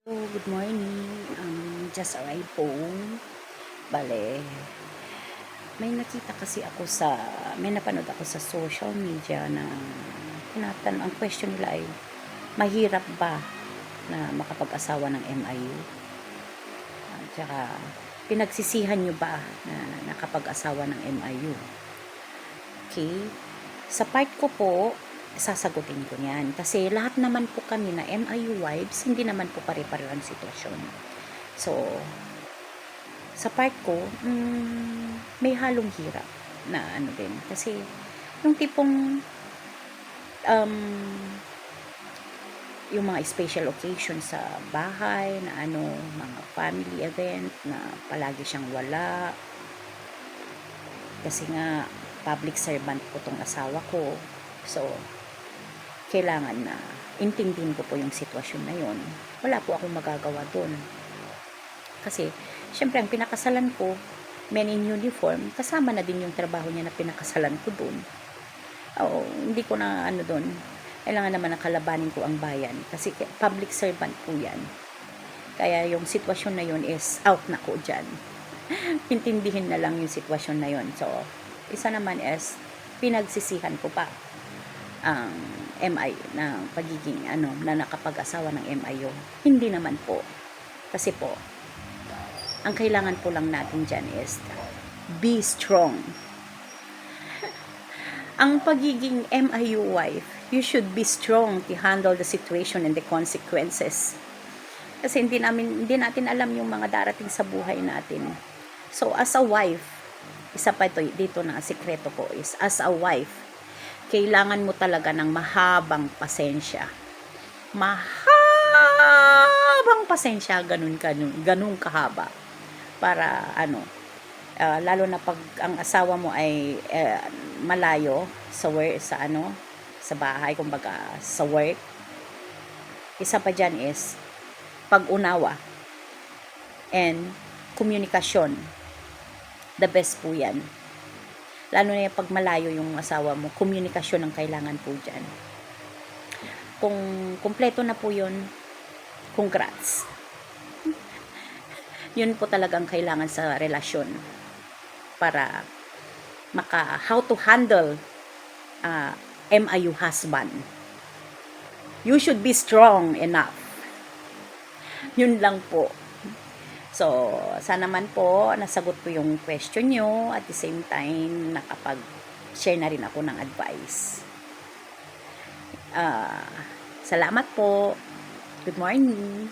Oh, good morning. Just arrived home. Bale, may napanood ako sa social media na ang question nila ay, mahirap ba na makapag-asawa ng MIU? At saka, pinagsisihan nyo ba na nakapag-asawa ng MIU? Okay? Sa part ko po, sasagutin ko niyan. Kasi lahat naman po kami na MIU wives, hindi naman po pare-pareho ang sitwasyon. So, sa part ko, may halong hirap na ano din. Kasi, yung tipong, yung mga special occasion sa bahay, na mga family event, na palagi siyang wala. Kasi nga, public servant po tong asawa ko. So, kailangan na intindihin ko po yung sitwasyon na yon. Wala po akong magagawa doon. Kasi, syempre, ang pinakasalan ko, men in uniform, kasama na din yung trabaho niya na pinakasalan ko doon. Hindi ko na doon. Kailangan naman nakalabanin ko ang bayan. Kasi public servant po yan. Kaya yung sitwasyon na yon is out na ko dyan. Intindihin na lang yung sitwasyon na yon. So, isa naman is, pinagsisihan ko pa ang MI na pagiging na nakapag-asawa ng MIO. Hindi naman po. Kasi po, ang kailangan po lang natin dyan is be strong. Ang pagiging MIU wife, you should be strong to handle the situation and the consequences. Kasi hindi natin alam yung mga darating sa buhay natin. So, as a wife, isa pa dito na sikreto ko is, as a wife, kailangan mo talaga ng mahabang pasensya. Mahabang pasensya, ganun kahaba. Para lalo na pag ang asawa mo ay malayo sa work, sa bahay, kumbaga sa work. Isa pa dyan is pag-unawa and komunikasyon. The best po yan. Lalo na yung pag malayo yung asawa mo, komunikasyon ang kailangan po dyan. Kung kumpleto na po yun, congrats. Yun po talagang kailangan sa relasyon para how to handle MIU husband. You should be strong enough. Yun lang po. So, sana man po nasagot ko yung question nyo, at the same time nakapag-share na rin ako ng advice. Salamat po. Good morning.